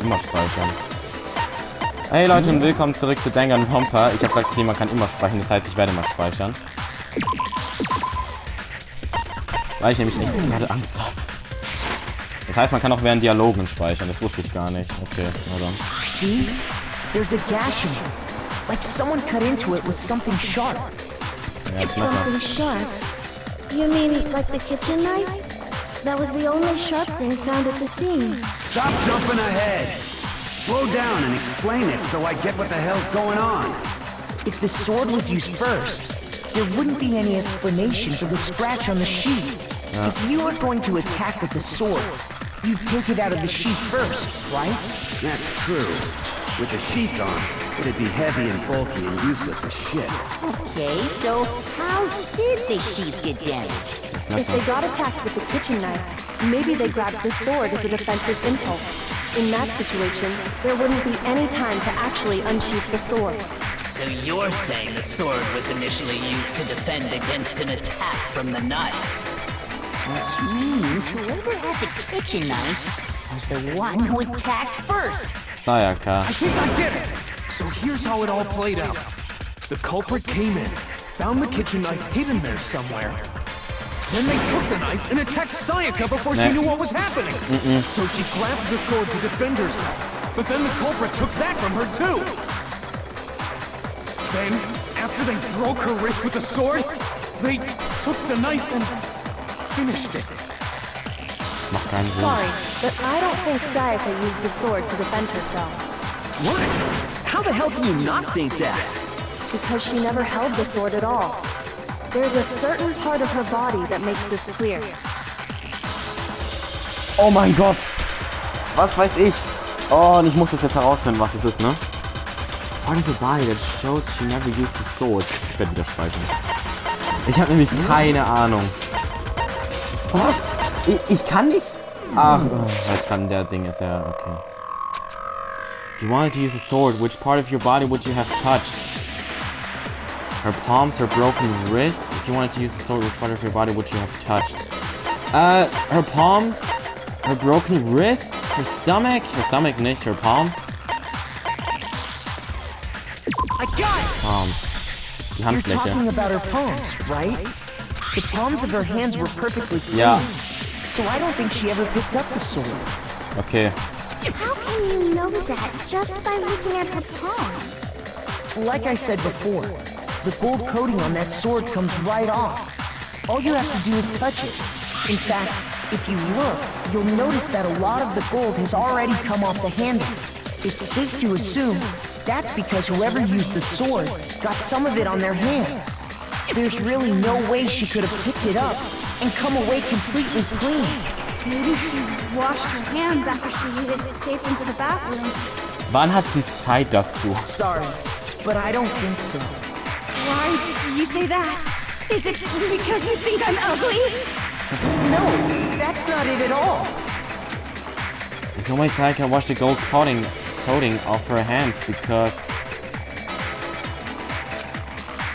immer speichern. Hey Leute und willkommen zurück zu Danganronpa. Ich habe gerade gesehen, man kann immer speichern, das heißt, ich werde mal speichern. Weil ich nämlich nicht gerade Angst habe. Das heißt, man kann auch während Dialogen speichern, das wusste ich gar nicht. Okay, na dann. See? There's a gash in it. Like someone cut into it with something sharp. Ja, Something sharp? You mean like the kitchen knife? That was the only sharp thing found at the scene. Stop jumping ahead. Slow down and explain it so I get what the hell's going on. If the sword was used first, there wouldn't be any explanation for the scratch on the sheath. If you were going to attack with the sword, you'd take it out of the sheath first, right? That's true. With the sheath on, it'd be heavy and bulky and useless as shit. Okay, so how did the sheath get damaged? If they got attacked with the kitchen knife, maybe they grabbed the sword as a defensive impulse. In that situation, there wouldn't be any time to actually unsheath the sword. So you're saying the sword was initially used to defend against an attack from the knife? Which means whoever had the kitchen knife was the one who attacked first. Sayaka. I think I get it! So here's how it all played out. The culprit came in, found the kitchen knife hidden there somewhere. Then they took the knife and attacked Sayaka before she knew what was happening. So she grabbed the sword to defend herself. But then the culprit took that from her too. Then, after they broke her wrist with the sword, they took the knife and finished it. Macht keinen Sinn. Sorry, but I don't think Sayaka used the sword to defend herself. What? How the hell can you not think that? Because she never held the sword at all. There's a certain part of her body that makes this clear. Oh mein Gott! Was weiß ich? Oh, und ich muss das jetzt herausfinden, was es ist, ne? Part of the body that shows she never used the sword. Ich werde wieder speichern. Ich habe nämlich keine Ahnung. Was? Ich kann nicht? Ach, ich kann, der Ding ist ja, okay. If you wanted to use a sword, which part of your body would you have touched? Her palms, her broken wrist? If you wanted to use a sword, which part of your body would you have touched? Her palms, her broken wrist, her stomach nicht, her palms. I got it! Palms. Die You're Handfläche. talking about her palms, right? The palms of her hands were perfectly clean. Ja. So I don't think she ever picked up the sword. Okay. How can you know that just by looking at her palms? Like I said before, the gold coating on that sword comes right off. All you have to do is touch it. In fact, if you look, you'll notice that a lot of the gold has already come off the handle. It's safe to assume that's because whoever used the sword got some of it on their hands. There's really no way she could have picked it up and come away completely clean. Maybe she washed her hands after she escaped into the bathroom. Wann hat sie Zeit dazu? Sorry, but I don't think so. Why do you say that? Is it because you think I'm ugly? No, that's not it at all. There's no way Sayaka washed the gold coating off her hands because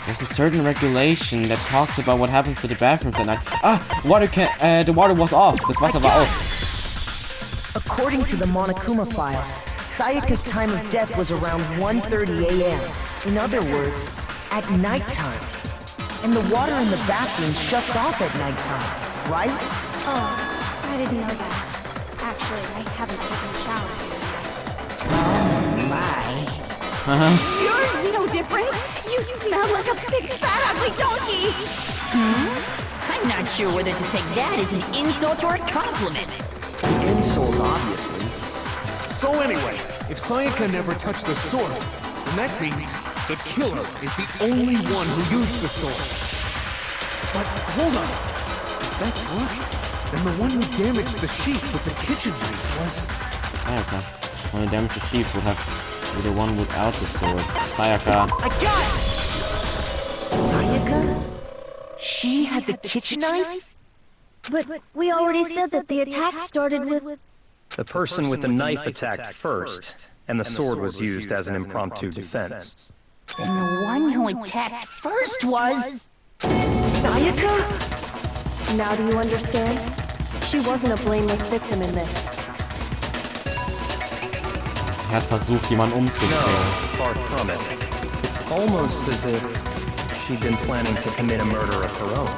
there's a certain regulation that talks about what happens to the bathrooms at night. Ah, the water was off. Das Wasser war aus. According to the Monokuma file, Sayaka's time of death was around 1:30 a.m. In other words, at nighttime. And the water in the bathroom shuts off at nighttime, right? Oh, I didn't know that. Actually, I haven't taken a shower. Oh my. You're no different. You smell like a big fat ugly donkey. I'm not sure whether to take that as an insult or a compliment. Insult, obviously. So anyway, if Sayaka never touched the sword, then that means the killer is the only one who used the sword. But hold on. If that's right, then the one who damaged the sheath with the kitchen knife was... Sayaka. When the damage achieved would have be the one without the sword. Sayaka. I got it! Sayaka? She had the kitchen knife? But we already said that the attack started with... The person with the knife attacked first, and the sword was used as an impromptu defense. Then the one who attacked first was... Sayaka? Now do you understand? She wasn't a blameless victim in this. Er hat versucht, jemanden umzubringen. No, far from it. It's almost as if she'd been planning to commit a murder of her own.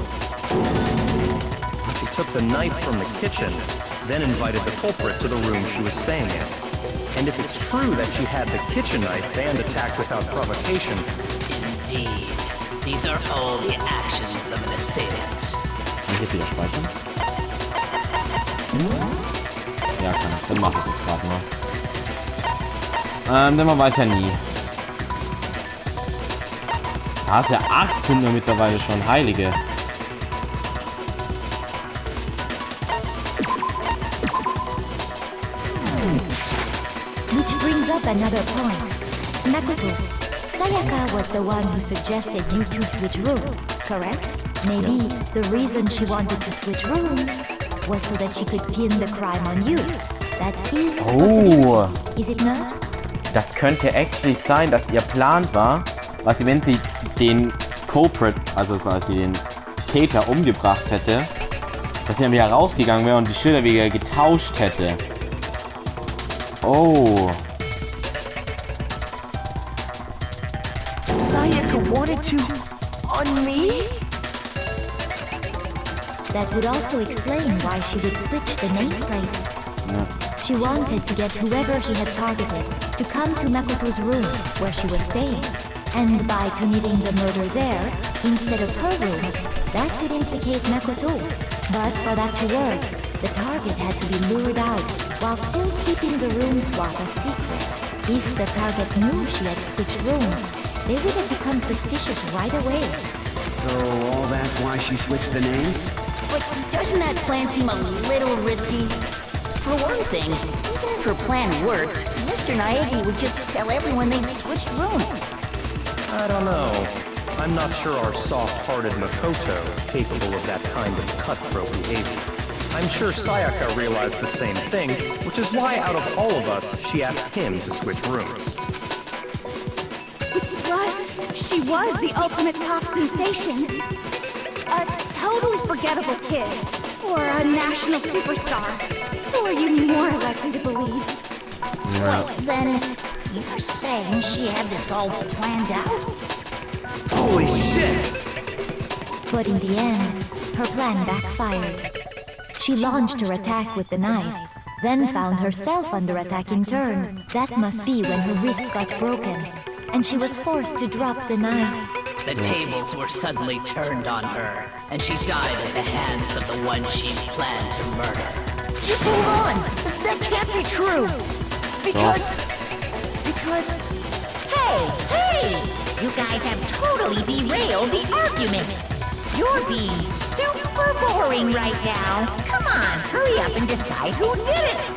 She took the knife from the kitchen, then invited the culprit to the room she was staying in. And if it's true that she had the kitchen knife and attacked without provocation... Indeed. These are all the actions of an assailant. Kann ich jetzt wieder speichern? Ja, kann ich. Dann mache ich das gerade mal. Denn man weiß ja nie. Da ist ja 18 Uhr mittlerweile schon. Heilige. Which brings up another point. Makoto, Sayaka was the one who suggested you two switch rooms, correct? Maybe the reason she wanted to switch rooms was so that she could pin the crime on you. That is a possibility, is it not? Das könnte actually sein, dass ihr Plan war, was wenn sie den Culprit, also quasi den Täter umgebracht hätte, dass sie dann wieder rausgegangen wäre und die Schilder wieder getauscht hätte. Oh. Sayaka wanted to... on me? That would also explain why she would switch the nameplates. Ja. She wanted to get whoever she had targeted to come to Makoto's room where she was staying. And by committing the murder there, instead of her room, that would implicate Makoto. But for that to work, the target had to be lured out while still keeping the room swap a secret. If the target knew she had switched rooms, they would have become suspicious right away. So all that's why she switched the names? But doesn't that plan seem a little risky? For one thing, even if her plan worked, Mr. Naegi would just tell everyone they'd switched rooms. I don't know. I'm not sure our soft-hearted Makoto is capable of that kind of cutthroat behavior. I'm sure Sayaka realized the same thing, which is why out of all of us, she asked him to switch rooms. Plus, she was the ultimate pop sensation. A totally forgettable kid. Or a national superstar. Who are you more likely to believe? Wait, then you're saying she had this all planned out? Holy shit! But in the end, her plan backfired. She launched her attack with the knife, then found herself under attack in turn. That must be when her wrist got broken, and she was forced to drop the knife. The tables were suddenly turned on her, and she died at the hands of the one she planned to murder. Just hold on! That can't be true! Because... Hey! You guys have totally derailed the argument. You're being super boring right now. Come on, hurry up and decide who did it.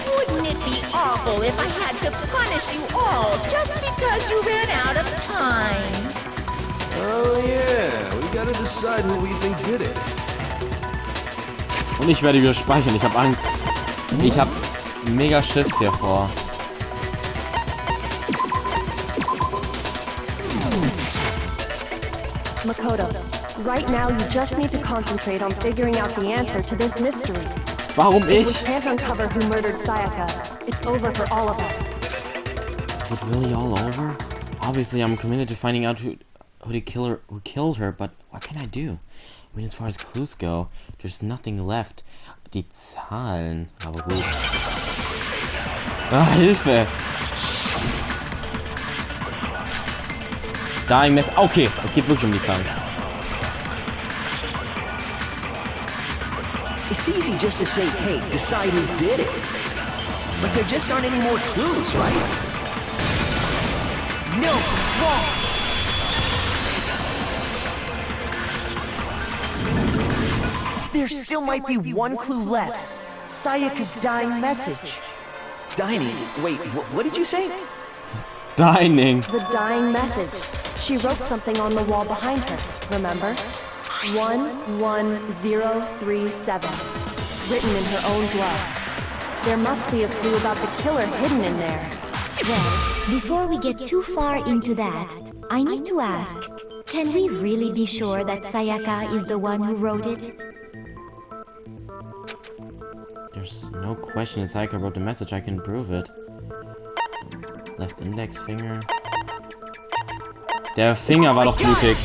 Wouldn't it be awful if I had to punish you all just because you ran out of time? Oh yeah, we gotta decide who we think did it. Und ich werde wieder speichern. Ich habe Angst. Ich habe mega Schiss hier vor. Makoto, right now you just need to concentrate on figuring out the answer to this mystery. Warum If we ich? can't uncover who murdered Sayaka, it's over for all of us. Is it really all over? Obviously, I'm committed to finding out who killed her, but what can I do? I mean, as far as clues go, there's nothing left. Die Zahlen, aber gut. Ah, Hilfe! Dying Meth. Okay, es geht wirklich um die Zahlen. It's easy just to say, hey, decide who did it. But there just aren't any more clues, right? No, it's wrong! There still might be one clue left. Sayaka's dying message. Dining? Wait, what did you say? Dining. The dying message. She wrote something on the wall behind her, remember? 11037. Written in her own blood. There must be a clue about the killer hidden in there. Well, before we get too far into that, I need to ask, can we really be sure that Sayaka is the one who wrote it? There's no question Sayaka wrote the message. I can prove it. Left Index Finger. Der Finger war doch blutig.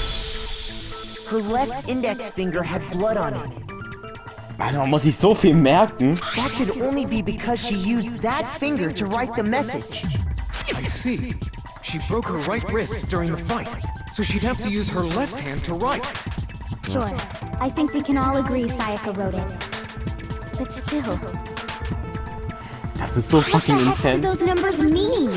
Her left index finger had blood on it. Alter, man muss sich so viel merken. That could only be because she used that finger to write the message. I see. She broke her right wrist during the fight, so she'd have to use her left hand to write. Sure, I think we can all agree Sayaka wrote it. But still, Das ist so what the fucking heck do intense. those numbers mean?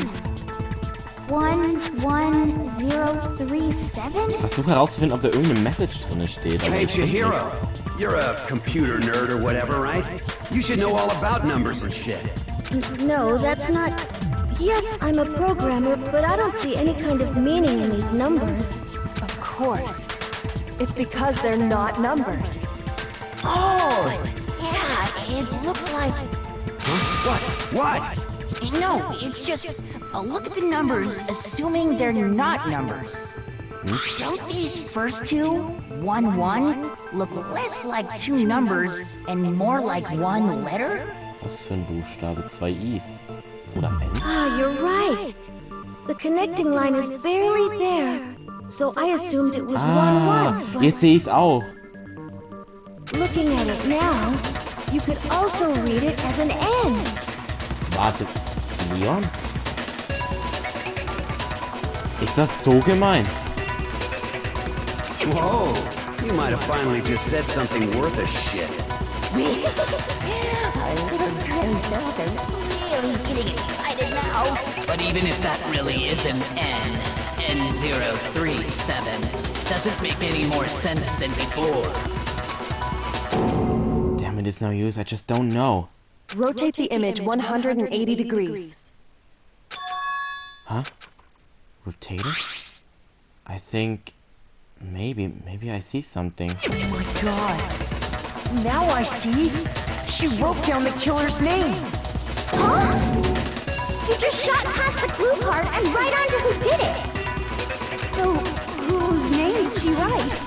11037? Ich versuche herauszufinden, ob da irgendeine Message drin steht. Aber Hey, ich finde Chihiro. You're a computer nerd or whatever, right? You should know all about numbers and shit. No, that's not... Yes, I'm a programmer, but I don't see any kind of meaning in these numbers. Of course. It's because they're not numbers. Oh, yeah, it looks like... What? No, it's just... look at the numbers, assuming they're not numbers. Don't these first two, 1, 1, look less like two numbers and more like one letter? Was für ein Buchstabe? 2 I's. Oder N? Ah, you're right. The connecting line is barely there. So I assumed it was 1, 1, but Jetzt sehe ich's auch. looking at it now, you could also read it as an N. Warte, Leon? Ist das so gemeint? Whoa, you might have finally just said something worth a shit. Our little gray cells are really getting excited now. But even if that really is an N, N037, doesn't make any more sense than before. Damn it, it's no use. I just don't know. Rotate the image 180 degrees. Huh? Rotator? I think... Maybe I see something. Oh my god. Now I see. She wrote down the killer's name. Huh? You just shot past the clue part and right onto who did it. So, whose name did she write?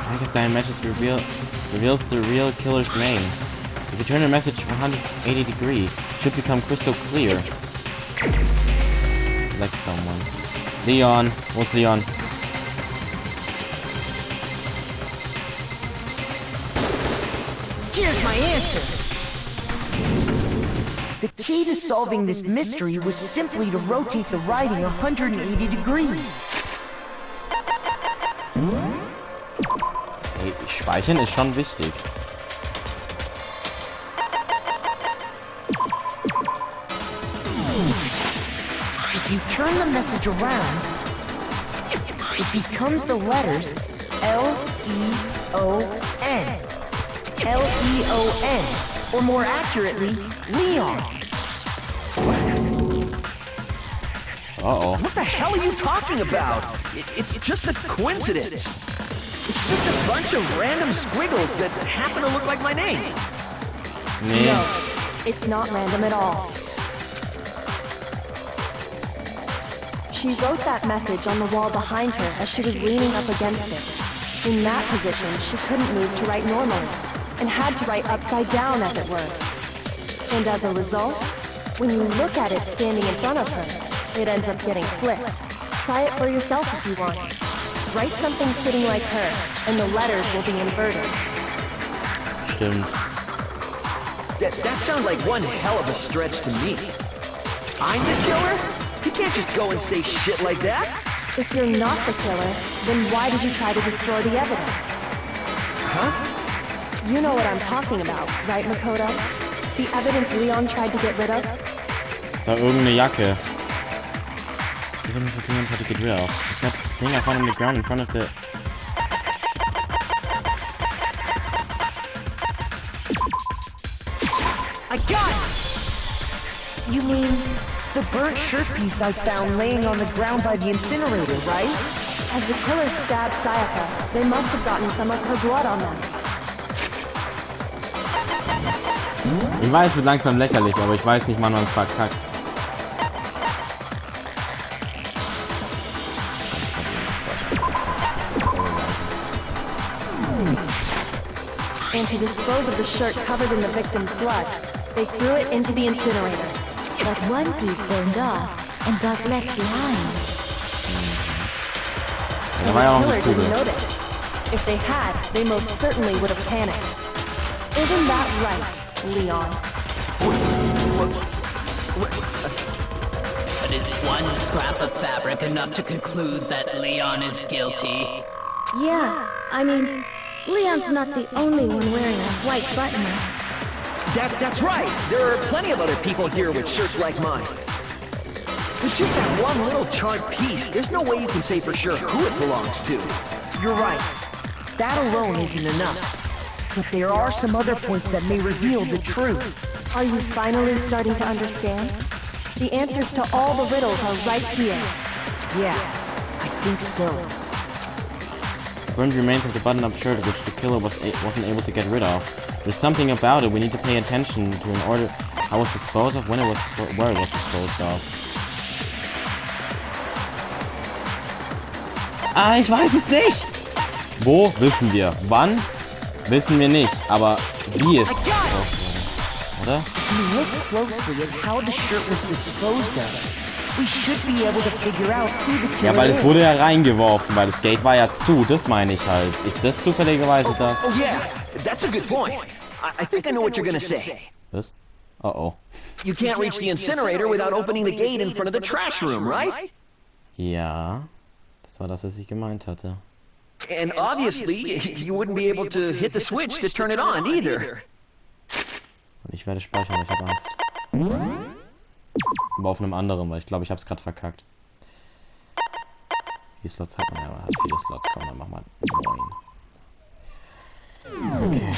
I guess that message reveals the real killer's name. If you turn the message 180 degrees, it should become crystal clear. Select someone. Leon. What's Leon? Here's my answer. The key to solving this mystery was simply to rotate the writing 180 degrees. Hey, Speichern ist schon wichtig. If you turn the message around, it becomes the letters L-E-O-N. L-E-O-N, or more accurately, Leon. Uh-oh. What the hell are you talking about? It's just a coincidence. It's just a bunch of random squiggles that happen to look like my name. Nee. No, it's not random at all. She wrote that message on the wall behind her as she was leaning up against it. In that position, she couldn't move to write normally, and had to write upside down, as it were. And as a result, when you look at it standing in front of her, it ends up getting flipped. Try it for yourself if you want. Write something sitting like her, and the letters will be inverted. Stimmt. That sounds like one hell of a stretch to me. I'm the killer? You can't just go and say shit like that. If you're not the killer, then why did you try to destroy the evidence? Huh? You know what I'm talking about, right, Makoto? The evidence Leon tried to get rid of? Das war irgendeine Jacke. Even if Leon tried to get rid of. It's that thing I found on the ground in front of the... I got it! You mean the burnt shirt piece I found laying on the ground by the incinerator, right? As the killer stabbed Sayaka, they must have gotten some of her blood on them. Ich weiß, es wird langsam lächerlich, aber ich weiß nicht, wann man es verkackt. And to dispose of the shirt covered in the victim's blood, they threw it into the incinerator. but one piece burned off and got left behind. And the killer didn't notice. If they had, they most certainly would have panicked. Isn't that right, Leon? But is one scrap of fabric enough to conclude that Leon is guilty? Yeah, I mean, Leon's not the only one wearing a white button. That's right. There are plenty of other people here with shirts like mine. With just that one little charred piece, there's no way you can say for sure who it belongs to. You're right. That alone isn't enough. But there are some other points that may reveal the truth. Are you finally starting to understand? The answers to all the riddles are right here. Yeah, I think so. Burned remains of the button-up shirt which the killer wasn't able to get rid of. There's something about it we need to pay attention to in order how it was disposed of, when it was, where it was disposed of. Ah, ich weiß es nicht! Wo? Wissen wir. Wann? Wissen wir nicht. Aber wie es disposed wurde. Oder? If you look closely at how the shirt was disposed of, we should be able to figure out who the killer is. Ja, weil es wurde ja reingeworfen, weil das Gate war ja zu, das meine ich halt. Ist das zufälligerweise das? Oh yeah, that's a good point. I think I know what you're gonna say. Was? Uh-oh. You can't reach the incinerator without opening the gate in front of the trash room, right? Ja, das war das, was ich gemeint hatte. And obviously, you wouldn't be able to hit the switch to turn it on either. Und ich werde speichern, weil ich habe Angst. Aber auf einem anderen, weil ich glaube, ich habe es gerade verkackt. Wie Slots hat man ja? Man hat viele Slots. Komm, dann machen wir 9. Okay.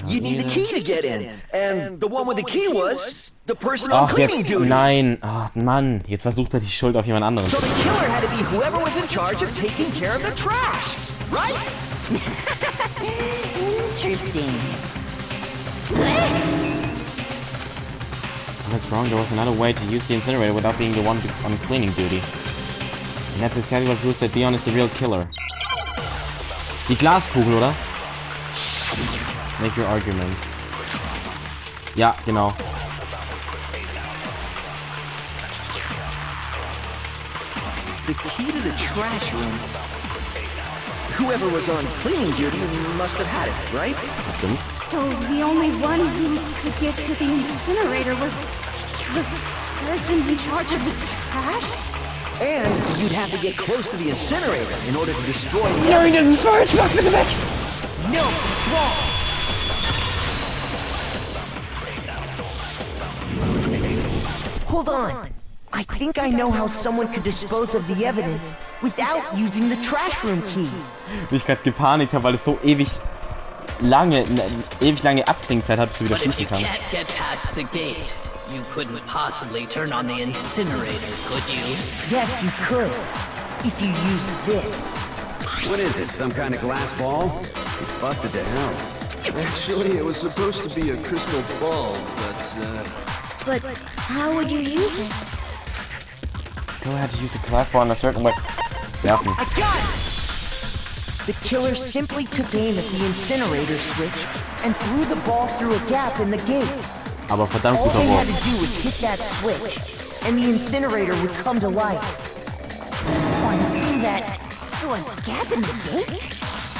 You need the key to get in, and the one with the key was the person on cleaning duty. Nein, ach Mann, jetzt versucht er die Schuld auf jemand anderen. So the killer had to be whoever was in charge of taking care of the trash, right? Interesting. That's wrong. There was another way to use the incinerator without being the one on cleaning duty. And that's exactly what proves that Leon is the real killer. Die Glaskugel, oder? Make your argument. Ja, genau. The key to the trash room. Whoever was on cleaning duty must have had it, right? Stimmt. So the only one who could get to the incinerator was the person in charge of the trash? And you'd have to get close to the incinerator in order to destroy the... No, he doesn't search! Mach bitte weg! No, it's wrong! Hold on. I think I know how someone could dispose of the evidence without using the trash room key. Wie ich gerade gepanikt habe, weil es so ewig lange Abklingzeit hat, bis du wieder schließen kannst. Can't get past the gate. You couldn't possibly turn on the incinerator, could you? Yes, you could. If you used this. What is it, some kind of glass ball? It's busted to hell. Actually, it was supposed to be a crystal ball, But how would you use it? Go ahead to use the glass ball in a certain way. Werfen. I got it! The killer simply took aim at the incinerator switch and threw the ball through a gap in the gate. Aber verdammt All guter they had Wurf. to do was hit that switch, and the incinerator would come to life. Someone threw a gap in the gate?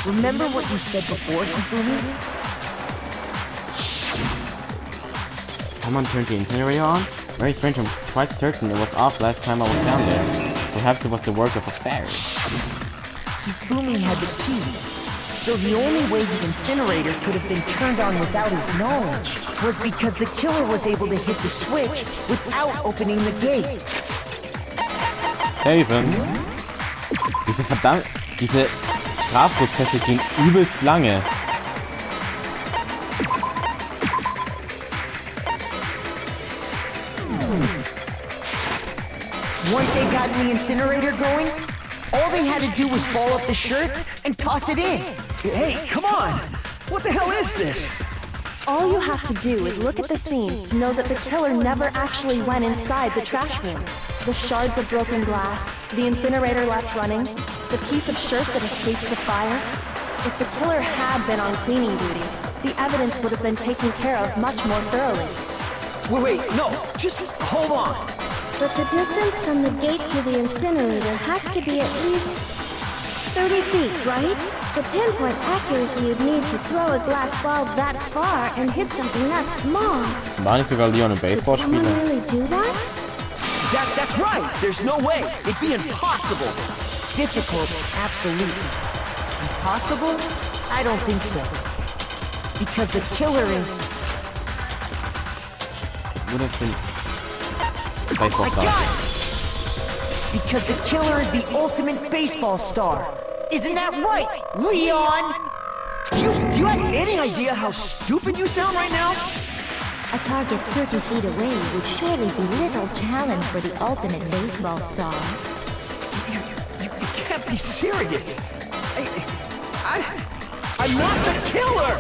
Remember what you said before, Hifumi? Someone turned the incinerator on? Very strange, I'm quite certain it was off last time I was down there. Perhaps it was the work of a fairy. Hifumi had the key, so the only way the incinerator could have been turned on without his knowledge was because the killer was able to hit the switch without opening the gate. Saven. Diese Strafprozesse gehen übelst lange. Once they got the incinerator going, all they had to do was ball up the shirt and toss it in. Hey, come on! What the hell is this? All you have to do is look at the scene to know that the killer never actually went inside the trash room. The shards of broken glass, the incinerator left running, the piece of shirt that escaped the fire. If the killer had been on cleaning duty, the evidence would have been taken care of much more thoroughly. Wait, no, just hold on. But the distance from the gate to the incinerator has to be at least 30 feet, right? The pinpoint accuracy you'd need to throw a glass ball that far and hit something that small. War nicht sogar Leon ein Could someone Baseballspieler? really do that? That's right. There's no way. It'd be impossible. Difficult, absolutely. Impossible? I don't think so. Because the killer is... Would have been I Baseball got star. it! Because the killer is the ultimate baseball star. Isn't that right, Leon? Do you have any idea how stupid you sound right now? A target 30 feet away would surely be little challenge for the ultimate baseball star. You can't be serious. I'm not the killer!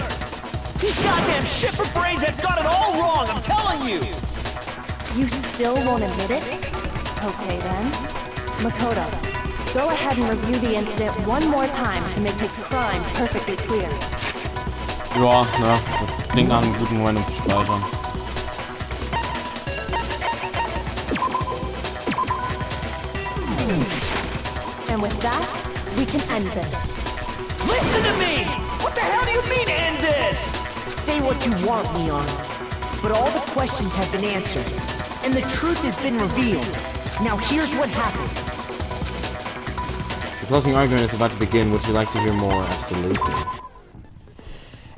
These goddamn shipper brains have got it all wrong, I'm telling you! You still won't admit it? Okay then. Makoto, go ahead and review the incident one more time to make his crime perfectly clear. Ja, ne, das klingt nach einem guten Moment, um zu speichern. And with that, we can end this. Listen to me! What the hell do you mean end this? Say what you want, Leon. But all the questions have been answered. And the truth has been revealed. Now here's what happened. The closing argument is about to begin. Would you like to hear more? Absolutely.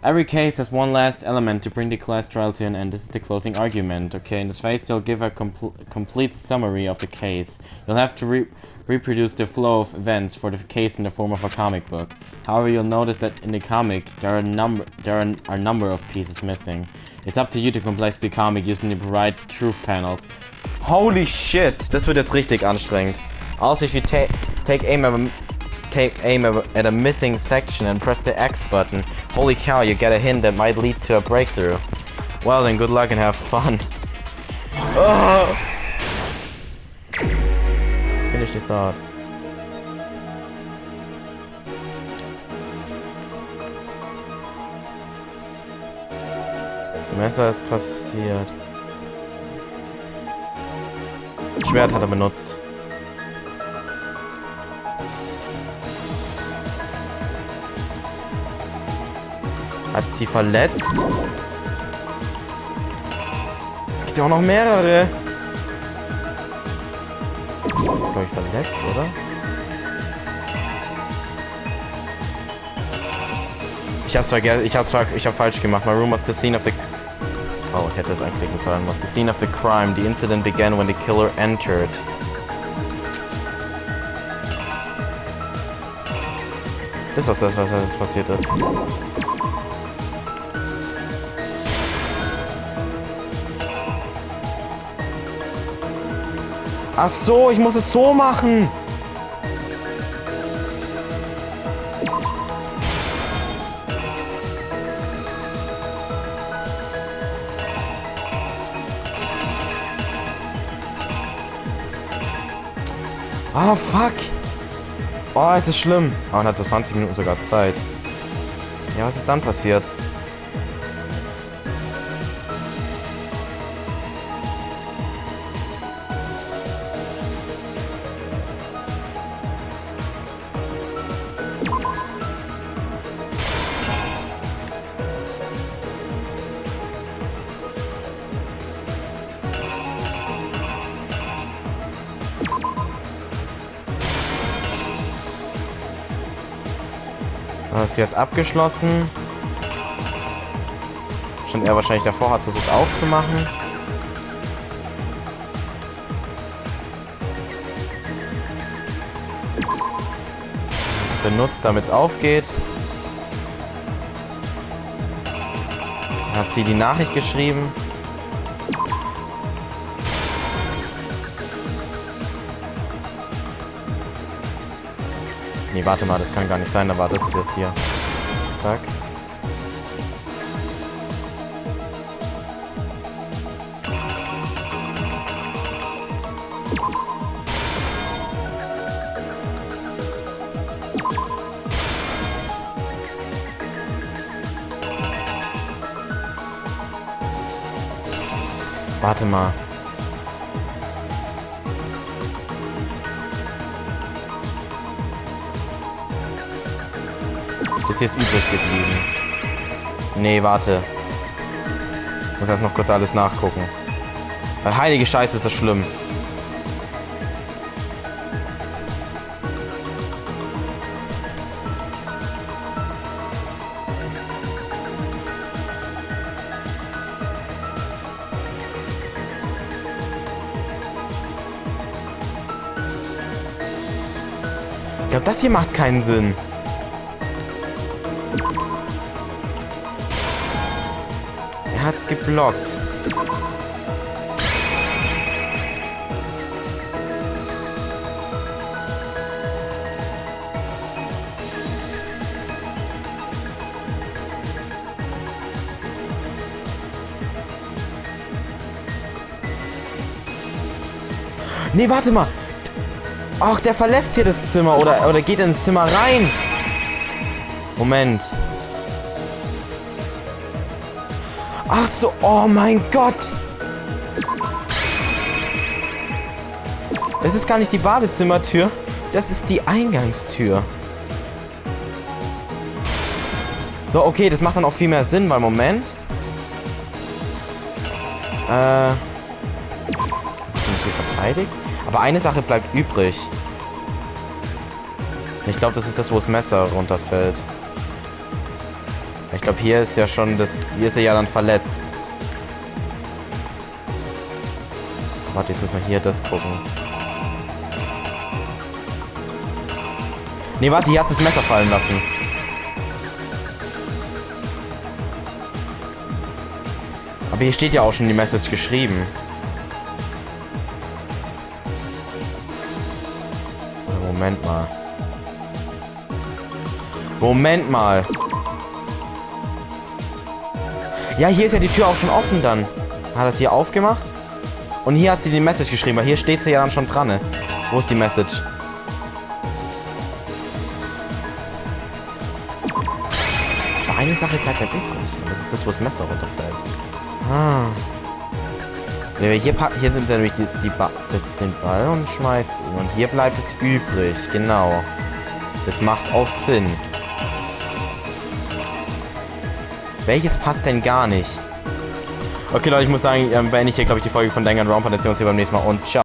Every case has one last element to bring the class trial to an end. This is the closing argument. Okay, in this phase you'll give a complete summary of the case. You'll have to reproduce the flow of events for the case in the form of a comic book. However, you'll notice that in the comic there are a number of pieces missing. It's up to you to complex the comic using the provided truth panels. Holy shit, das wird jetzt richtig anstrengend. Also, if you take aim at a missing section and press the X button, holy cow, you get a hint that might lead to a breakthrough. Well then, good luck and have fun. Oh! Finish the thought. Das Messer ist passiert. Schwert hat er benutzt. Hat sie verletzt? Es gibt ja auch noch mehrere. Sie ist, glaube ich, verletzt, oder? Ich hab falsch gemacht. My room was the scene of the... Oh, ich hätte es anklicken sollen. Was the scene of the crime. The incident began when the killer entered. Das ist was passiert ist. Ach so, ich muss es so machen. Ah, fuck. Oh, es ist schlimm. Oh, man hatte 20 Minuten sogar Zeit. Ja, was ist dann passiert? Das ist jetzt abgeschlossen. Schon er wahrscheinlich davor hat versucht aufzumachen. Benutzt, damit es aufgeht. Hat sie die Nachricht geschrieben. Nee, warte mal, das kann gar nicht sein, da war das jetzt hier. Zack. Warte mal. Das hier ist übrig geblieben. Nee, warte. Ich muss erst noch kurz alles nachgucken. Weil heilige Scheiße ist das schlimm. Ich glaube, das hier macht keinen Sinn. Er hat's geblockt. Nee, warte mal. Ach, der verlässt hier das Zimmer oder geht ins Zimmer rein. Moment. Ach so, oh mein Gott. Das ist gar nicht die Badezimmertür. Das ist die Eingangstür. So, okay, das macht dann auch viel mehr Sinn, weil Moment. Das ist nicht hier verteidigt. Aber eine Sache bleibt übrig. Ich glaube, das ist das, wo das Messer runterfällt. Ich glaube, hier ist ja schon das... Hier ist er ja dann verletzt. Warte, jetzt müssen wir hier das gucken. Nee, warte, hier hat das Messer fallen lassen. Aber hier steht ja auch schon die Message geschrieben. Moment mal. Moment mal. Ja, hier ist ja die Tür auch schon offen dann. Hat das hier aufgemacht? Und hier hat sie die Message geschrieben, weil hier steht sie ja dann schon dran. Ne? Wo ist die Message? Aber eine Sache bleibt halt übrig. Das ist das, wo das Messer runterfällt. Ah. Hier sind nämlich den Ball und schmeißt ihn. Und hier bleibt es übrig. Genau. Das macht auch Sinn. Welches passt denn gar nicht? Okay, Leute, ich muss sagen, beende ich hier, glaube ich, die Folge von Danganronpa. Dann sehen wir uns hier beim nächsten Mal und ciao.